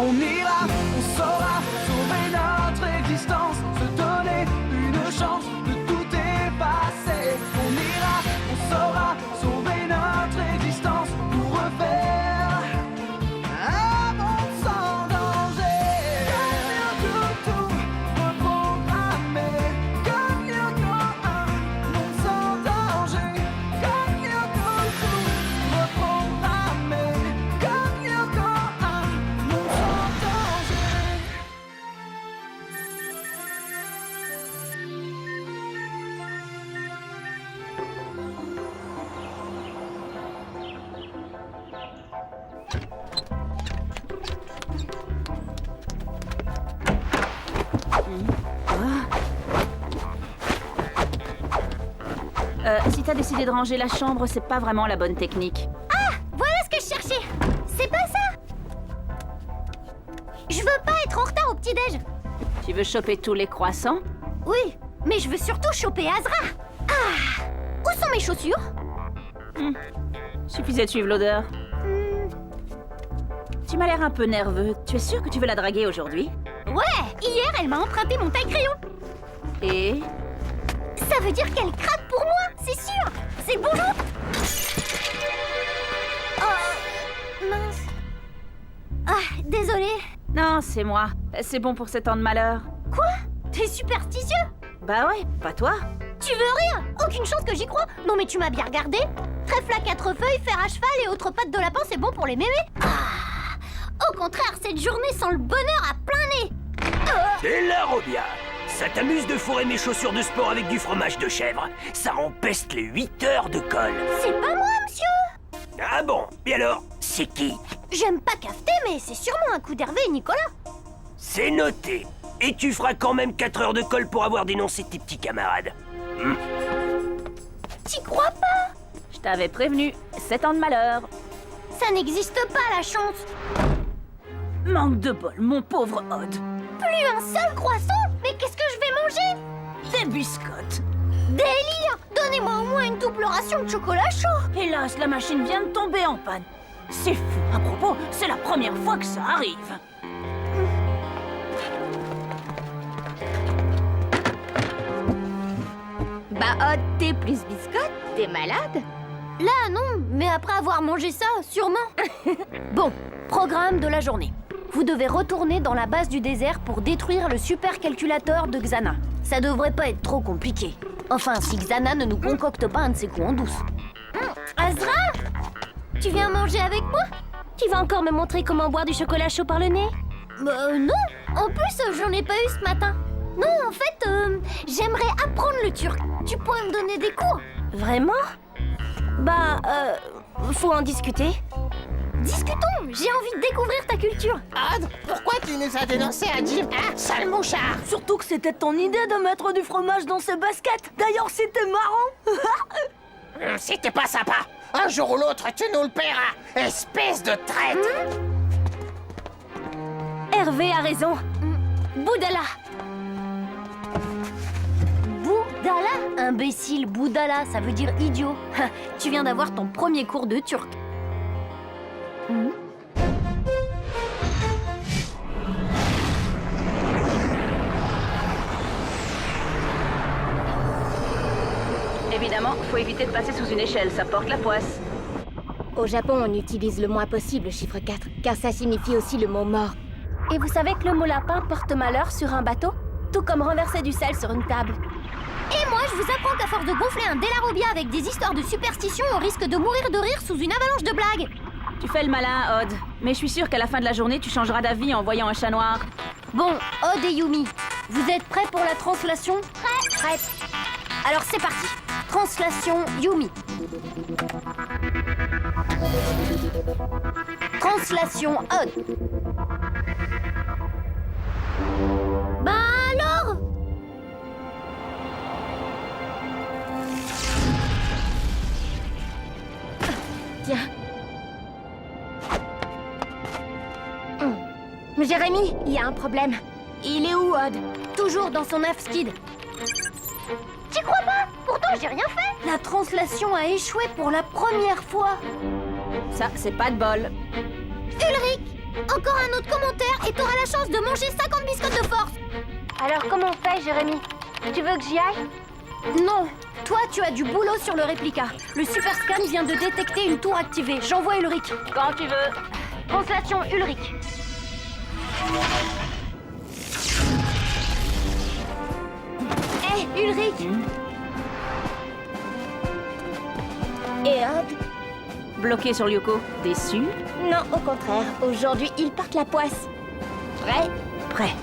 On ira, on saura sauver notre existence, se donner une chance de tout effacer. On ira, on saura sauver notre existence pour refaire un monde sans danger. Tout reprogrammer, comme Yoko, un monde sans danger. Comme Yoko, tout reprogrammer, comme Yoko, un monde sans danger. Si t'as décidé de ranger la chambre, c'est pas vraiment la bonne technique. Voilà ce que je cherchais. C'est pas ça. Je veux pas être en retard au petit-déj. Tu veux choper tous les croissants? Oui, mais je veux surtout choper Azra. Ah, où sont mes chaussures? Suffisait de suivre l'odeur. Tu m'as l'air un peu nerveux. Tu es sûr que tu veux la draguer aujourd'hui? Ouais, hier elle m'a emprunté mon taille-crayon. Et... Ça veut dire qu'elle craque pour moi, c'est sûr. C'est le bonjour. Oh, mince. Ah, désolée. Non, c'est moi. C'est bon pour ces temps de malheur. Quoi? T'es superstitieux? Bah ouais, pas toi. Tu veux rire? Aucune chance que j'y croie. Non mais tu m'as bien regardé. Trèfle à 4 feuilles, fer à cheval et autres pattes de lapin, c'est bon pour les mémés. Ah, au contraire, cette journée sent le bonheur à plein nez. Et là, Robia, ça t'amuse de fourrer mes chaussures de sport avec du fromage de chèvre? Ça empeste les 8 heures de colle. C'est pas moi, monsieur. Ah bon? Et alors, c'est qui? J'aime pas cafeter, mais c'est sûrement un coup d'Hervé et Nicolas. C'est noté. Et tu feras quand même 4 heures de colle pour avoir dénoncé tes petits camarades. T'y crois pas? Je t'avais prévenu. 7 ans de malheur. Ça n'existe pas, la chance. Manque de bol, mon pauvre Odd. Plus un seul croissant? Mais qu'est-ce que je vais manger? Des biscottes. Délire! Donnez-moi au moins une double ration de chocolat chaud. Hélas, la machine vient de tomber en panne. C'est fou. À propos, c'est la première fois que ça arrive. Bah, Odd, t'es plus biscotte, t'es malade? Là, non, mais après avoir mangé ça, sûrement. Bon, programme de la journée. Vous devez retourner dans la base du désert pour détruire le supercalculateur de Xana. Ça devrait pas être trop compliqué. Enfin, si Xana ne nous concocte pas un de ses coups en douce. Azra, tu viens manger avec moi? Tu vas encore me montrer comment boire du chocolat chaud par le nez? Non. En plus, j'en ai pas eu ce matin. Non, en fait, j'aimerais apprendre le turc. Tu pourrais me donner des cours? Vraiment? Bah, faut en discuter. Discutons, j'ai envie de découvrir ta culture. Odd, pourquoi tu nous as dénoncé à Jim, hein, sale mouchard? Surtout que c'était ton idée de mettre du fromage dans ses baskets. D'ailleurs, c'était marrant. C'était pas sympa. Un jour ou l'autre, tu nous le paieras, espèce de traître. Hervé a raison. Boudala. Boudala? Imbécile, Boudala, ça veut dire idiot. Tu viens d'avoir ton premier cours de turc. Évidemment, faut éviter de passer sous une échelle, ça porte la poisse. Au Japon, on utilise le moins possible le chiffre 4, car ça signifie aussi le mot mort. Et vous savez que le mot lapin porte malheur sur un bateau? Tout comme renverser du sel sur une table. Et moi, je vous apprends qu'à force de gonfler un Delarobia avec des histoires de superstition, on risque de mourir de rire sous une avalanche de blagues. Tu fais le malin, Odd. Mais je suis sûre qu'à la fin de la journée, tu changeras d'avis en voyant un chat noir. Bon, Odd et Yumi, vous êtes prêts pour la translation? Prête. Alors c'est parti. Translation Yumi. Translation Odd. Bah alors? Tiens. Jérémy, il y a un problème. Il est où, Odd? Toujours dans son F-Skid. J'y crois pas. Pourtant, j'ai rien fait. La translation a échoué pour la première fois. Ça, c'est pas de bol. Ulrich, Encore un autre commentaire et t'auras la chance de manger 50 biscottes de force. Alors comment on fait, Jérémy? Tu veux que j'y aille? Non, toi tu as du boulot sur le réplica. Le super scan vient de détecter une tour activée. J'envoie Ulrich. Quand tu veux. Translation Ulrich. Hé, Ulrich. Et hop. Bloqué sur Lyoko. Déçu? Non, au contraire. Aujourd'hui, ils partent la poisse. Prêt? Prêt.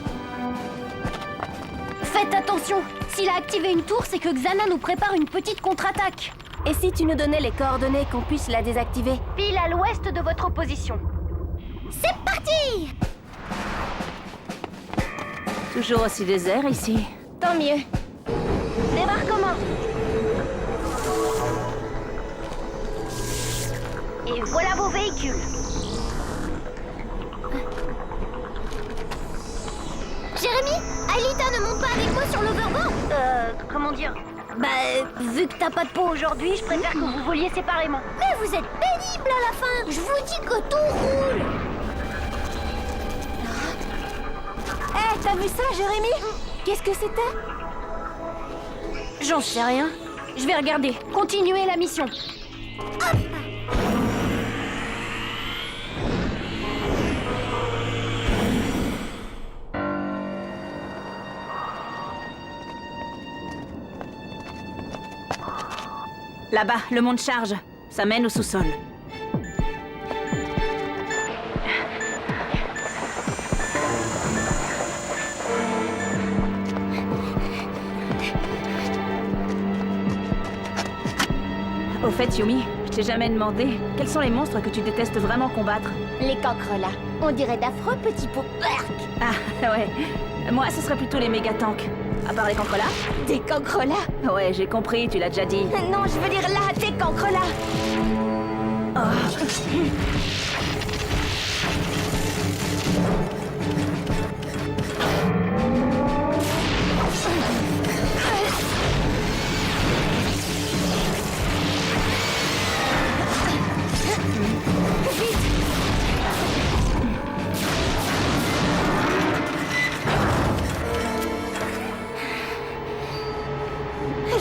Faites attention. S'il a activé une tour, c'est que Xana nous prépare une petite contre-attaque. Et si tu nous donnais les coordonnées qu'on puisse la désactiver? Pile à l'ouest de votre position. C'est parti! Toujours aussi désert ici. Tant mieux. Débarquement. Et voilà vos véhicules. Jérémy, Aelita ne monte pas avec moi sur l'overboard? Comment dire? Bah, vu que t'as pas de peau aujourd'hui, je préfère que vous voliez séparément. Mais vous êtes pénible à la fin. Je vous dis que tout roule. Hé, t'as vu ça, Jérémy? Qu'est-ce que c'était? J'en sais rien. Je vais regarder. Continuez la mission. Là-bas, le monde charge. Ça mène au sous-sol. Au fait, Yumi, je t'ai jamais demandé, quels sont les monstres que tu détestes vraiment combattre? Les cancrelats. On dirait d'affreux petits pots. Ah, ouais. Moi, ce serait plutôt les méga-tanks. À part les cancrelats? Des cancrelats? Ouais, j'ai compris, tu l'as déjà dit. Non, je veux dire là, des cancrelats.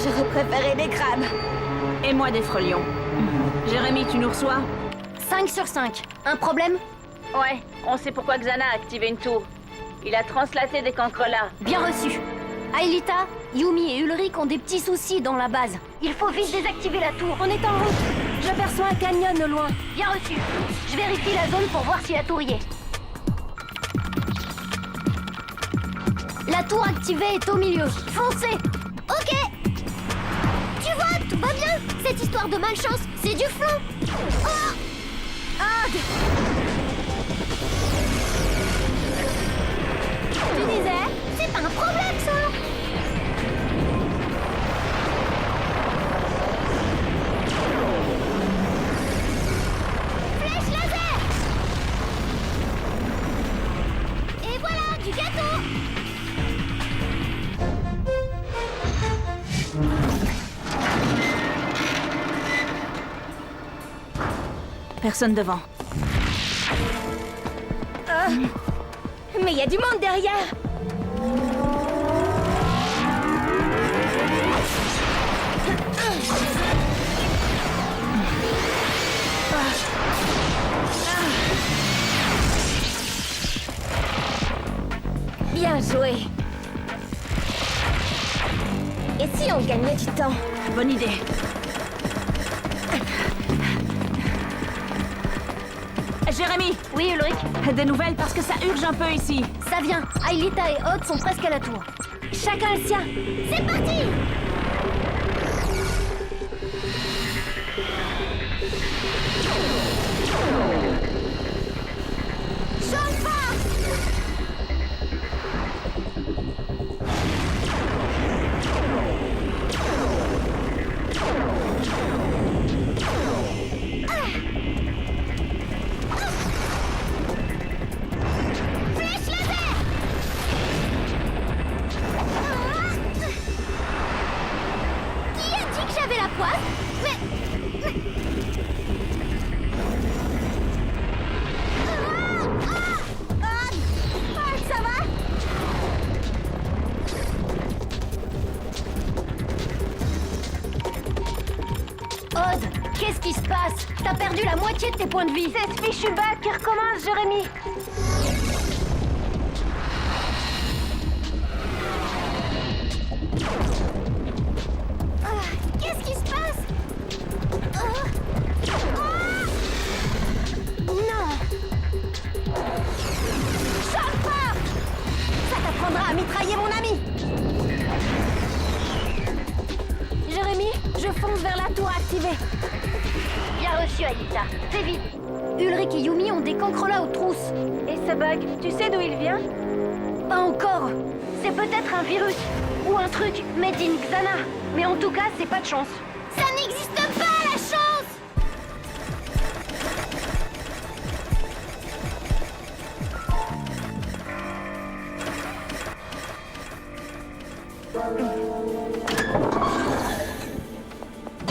J'aurais préféré des crabes. Et moi des frelions. Jérémy, tu nous reçois? 5 sur 5. Un problème? Ouais, on sait pourquoi Xana a activé une tour. Il a translaté des cancrelats. Bien reçu. Aelita, Yumi et Ulrich ont des petits soucis dans la base. Il faut vite désactiver la tour. On est en route. J'aperçois un canyon au loin. Bien reçu. Je vérifie la zone pour voir si la tour y est. La tour activée est au milieu. Foncez. Ok. Tu vois, tout va bien. Cette histoire de malchance, c'est du flanc. Oh. Tu disais? C'est pas un problème, ça. Flèche laser. Et voilà, du gâteau. Personne devant. Mais il y a du monde derrière. Bien joué. Et si on gagnait du temps? Bonne idée. Jérémy! Oui, Ulrich. Des nouvelles parce que ça urge un peu ici. Ça vient. Aelita et Odd sont presque à la tour. Chacun le sien. C'est parti. Champ de force. Flèche laser. T'as perdu la moitié de tes points de vie. C'est ce fichu bug qui recommence, Jérémy. Qu'est-ce qui se passe? Non. Charge pas. Ça t'apprendra à mitrailler mon ami. Jérémy, je fonce vers la tour activée. Bien reçu, Alita. Fais vite. Ulrich et Yumi ont des cancrelats aux trousses. Et ce bug, tu sais d'où il vient? Pas encore. C'est peut-être un virus ou un truc made in Xana. Mais en tout cas, c'est pas de chance. Ça n'existe pas, la chance!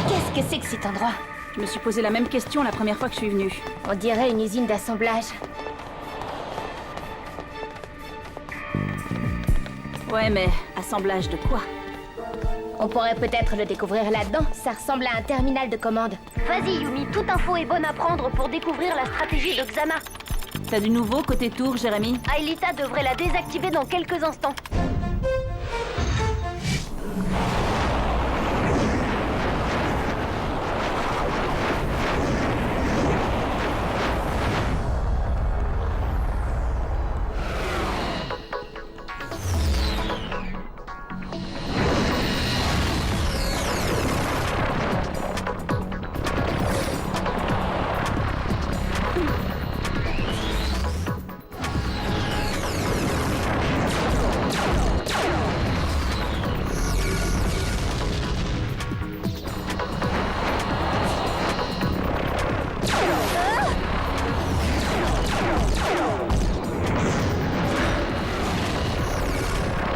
Qu'est-ce que c'est que cet endroit? Je me suis posé la même question la première fois que je suis venue. On dirait une usine d'assemblage. Ouais, mais assemblage de quoi? On pourrait peut-être le découvrir là-dedans. Ça ressemble à un terminal de commande. Vas-y, Yumi, toute info est bonne à prendre pour découvrir la stratégie de Xana. T'as du nouveau côté tour, Jérémy? Aelita devrait la désactiver dans quelques instants.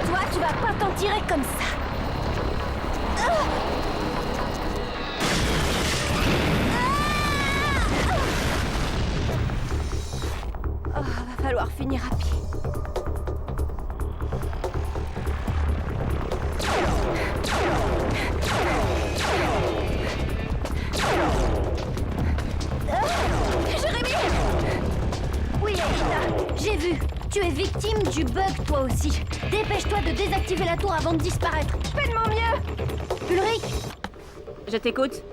Toi, tu vas pas t'en tirer comme ça. Oh, va falloir finir à pied. Jérémy! Oui, Aelita, j'ai vu. Tu es victime du bug, toi aussi. Dépêche-toi de désactiver la tour avant de disparaître. Fais de mon mieux. Ulrich, Je t'écoute.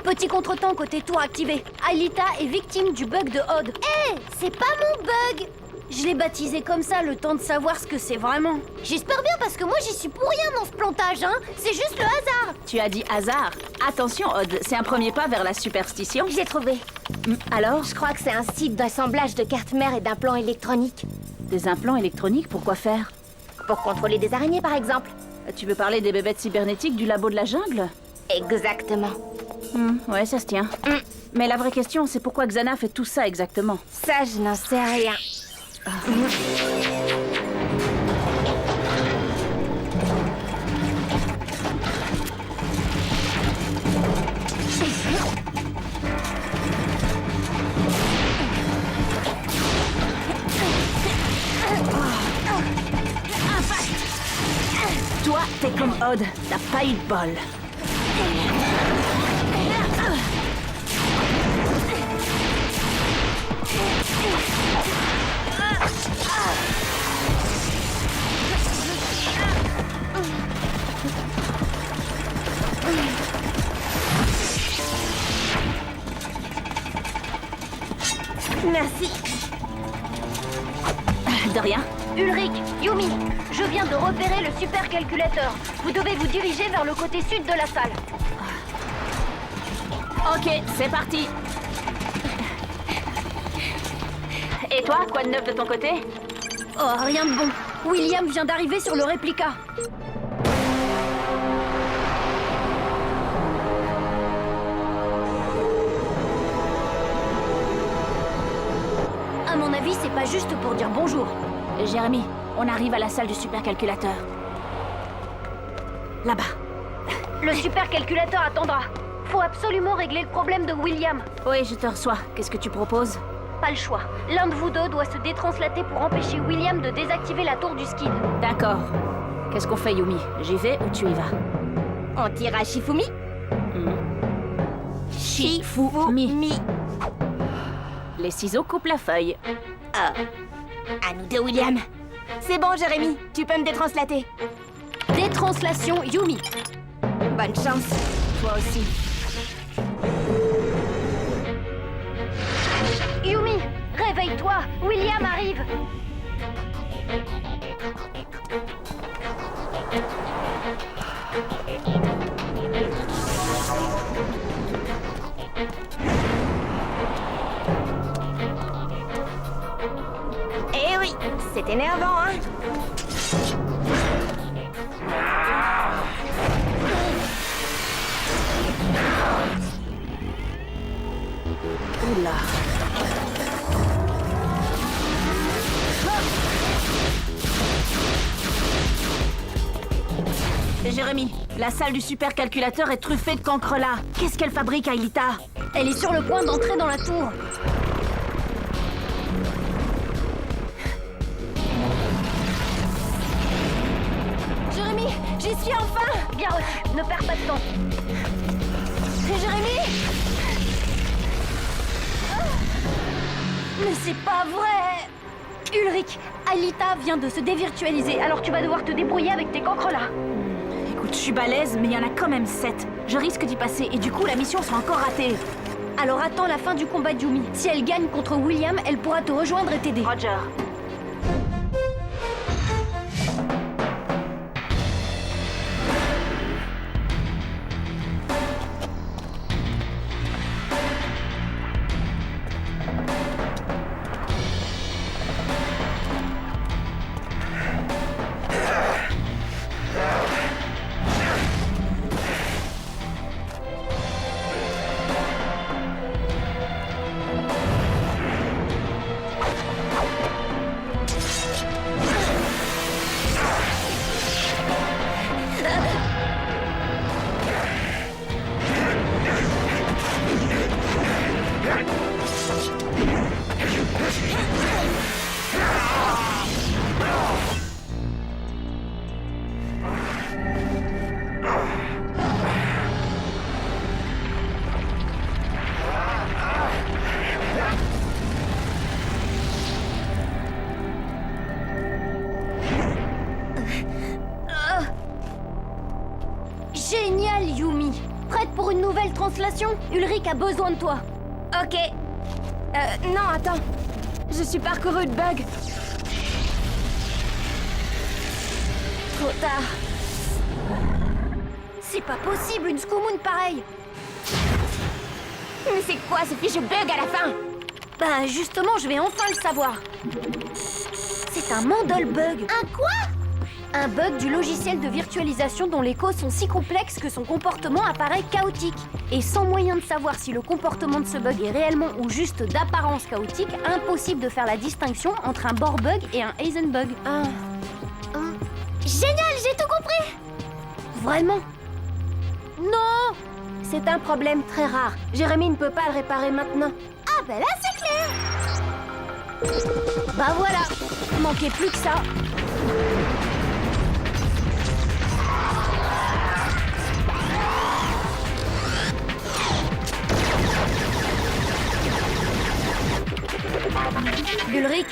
petit contretemps côté tour activé. Aelita est victime du bug de Odd. Hé, c'est pas mon bug! Je l'ai baptisé comme ça, le temps de savoir ce que c'est vraiment. J'espère bien, parce que moi j'y suis pour rien dans ce plantage, hein. C'est juste le hasard. Tu as dit hasard. Attention, Odd, c'est un premier pas vers la superstition. J'ai trouvé. Alors? Je crois que c'est un site d'assemblage de cartes mères et d'implants électroniques. Des implants électroniques, pourquoi faire? Pour contrôler des araignées, par exemple. Tu veux parler des bébêtes cybernétiques du labo de la jungle? Exactement. Ouais, ça se tient. Mais la vraie question, c'est pourquoi Xana fait tout ça exactement? Ça, je n'en sais rien. Toi, t'es comme Odd, t'as pas eu de bol. Merci. De rien. Ulrich, Yumi, je viens de repérer le supercalculateur. Vous devez vous diriger vers le côté sud de la salle. Ok, c'est parti. Et toi, quoi de neuf de ton côté? Oh, rien de bon. William vient d'arriver sur le réplica. À mon avis, c'est pas juste pour dire bonjour. Jérémy, on arrive à la salle du supercalculateur. Là-bas. Le supercalculateur attendra. Faut absolument régler le problème de William. Oui, je te reçois. Qu'est-ce que tu proposes? Pas le choix. L'un de vous deux doit se détranslater pour empêcher William de désactiver la tour du skid. D'accord. Qu'est-ce qu'on fait, Yumi? J'y vais ou tu y vas? On tire à Shifumi? Shifumi. Les ciseaux coupent la feuille. À nous deux, William. C'est bon, Jérémy. Tu peux me détranslater. Détranslation Yumi. Bonne chance. Toi aussi. Yumi, réveille-toi, William arrive. Eh oui, c'est énervant, hein? Oula. Jérémy, la salle du supercalculateur est truffée de cancre là. Qu'est-ce qu'elle fabrique, Aelita? Elle est sur le point d'entrer dans la tour. Jérémy, j'y suis enfin! Bien reçu, ne perds pas de temps. Jérémy! Mais c'est pas vrai! Ulrich, Aelita vient de se dévirtualiser, alors tu vas devoir te débrouiller avec tes cancres là. Écoute, je suis balèze, mais il y en a quand même 7. Je risque d'y passer, et du coup, la mission sera encore ratée. Alors attends la fin du combat de Yumi. Si elle gagne contre William, elle pourra te rejoindre et t'aider. Roger. Génial, Yumi. Prête pour une nouvelle translation? Ulrich a besoin de toi. Ok. Non, attends. Je suis parcouru de bugs. Trop tard. C'est pas possible, une Skumun pareille. Mais c'est quoi ce fichu bug à la fin? Bah justement, je vais enfin le savoir. C'est un Mandel bug. Un quoi? Un bug du logiciel de virtualisation dont les causes sont si complexes que son comportement apparaît chaotique. Et sans moyen de savoir si le comportement de ce bug est réellement ou juste d'apparence chaotique, impossible de faire la distinction entre un Bohr bug et un Heisenbug. Génial, j'ai tout compris! Vraiment? Non! C'est un problème très rare. Jérémy ne peut pas le réparer maintenant. Ah ben là, c'est clair! Bah voilà, manquait plus que ça. Ulrich,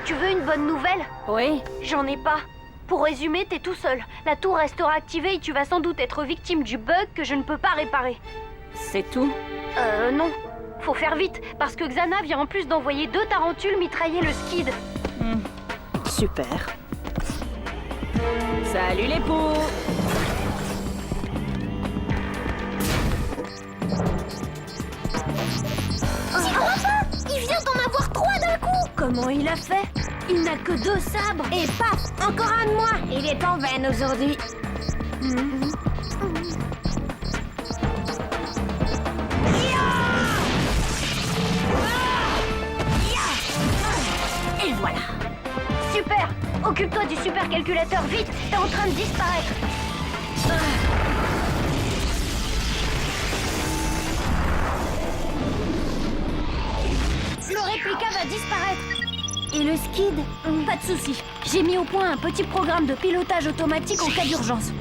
tu veux une bonne nouvelle? Oui? J'en ai pas. Pour résumer, t'es tout seul. La tour restera activée et tu vas sans doute être victime du bug que je ne peux pas réparer. C'est tout? Non. Faut faire vite, parce que Xana vient en plus d'envoyer 2 tarentules mitrailler le skid. Super. Salut les poux! Il vient d'en avoir 3 d'un coup! Comment il a fait? Il n'a que 2 sabres. Et paf! Encore un de moi! Il est en veine aujourd'hui. Et voilà. Super. Occupe-toi du supercalculateur, vite. T'es en train de disparaître. Le réplica va disparaître. Et le skid? Pas de souci. J'ai mis au point un petit programme de pilotage automatique en cas d'urgence.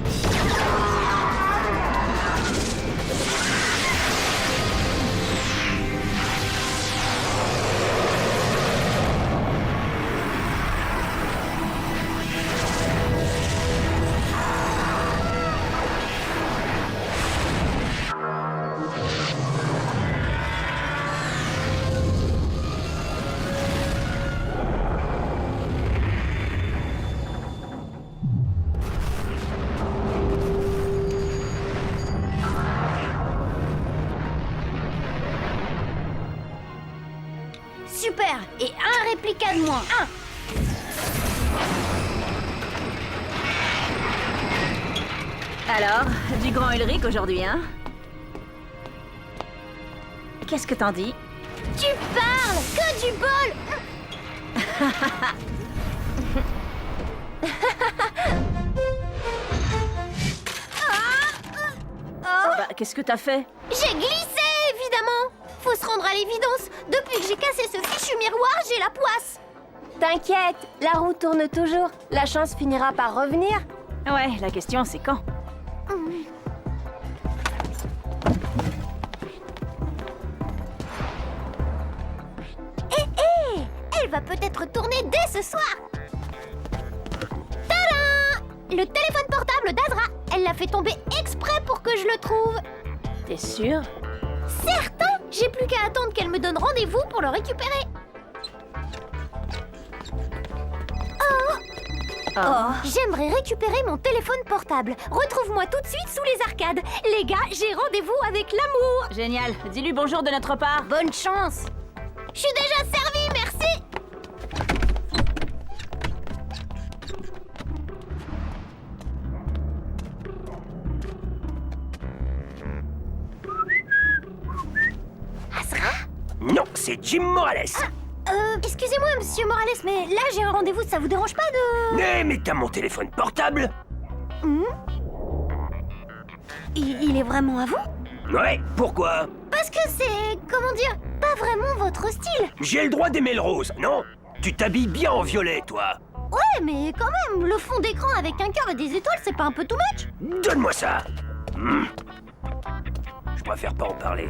cas de moins 1. Alors, du grand Ulrich aujourd'hui, hein? Qu'est-ce que t'en dis? Tu parles! Que du bol! Bah, qu'est-ce que t'as fait? J'ai glissé, évidemment! Faut se rendre à l'évidence. Depuis que j'ai cassé ce fichu miroir, j'ai la poisse. T'inquiète, la roue tourne toujours. La chance finira par revenir. Ouais, la question c'est quand? Elle va peut-être tourner dès ce soir. Tadam! Le téléphone portable d'Azra. Elle l'a fait tomber exprès pour que je le trouve. T'es sûr? Certain! J'ai plus qu'à attendre qu'elle me donne rendez-vous pour le récupérer. Oh. J'aimerais récupérer mon téléphone portable. Retrouve-moi tout de suite sous les arcades. Les gars, j'ai rendez-vous avec l'amour. Génial, dis-lui bonjour de notre part. Bonne chance. Je suis déjà servie, merci. Azra? Non, c'est Jim Morales. Excusez-moi, monsieur Morales, mais là j'ai un rendez-vous, ça vous dérange pas de... Mais t'as mon téléphone portable? Il est vraiment à vous? Ouais, pourquoi? Parce que c'est, comment dire, pas vraiment votre style. J'ai le droit d'aimer le rose, non? Tu t'habilles bien en violet, toi. Ouais, mais quand même, le fond d'écran avec un cœur et des étoiles, c'est pas un peu too much? Donne-moi ça. Je préfère pas en parler.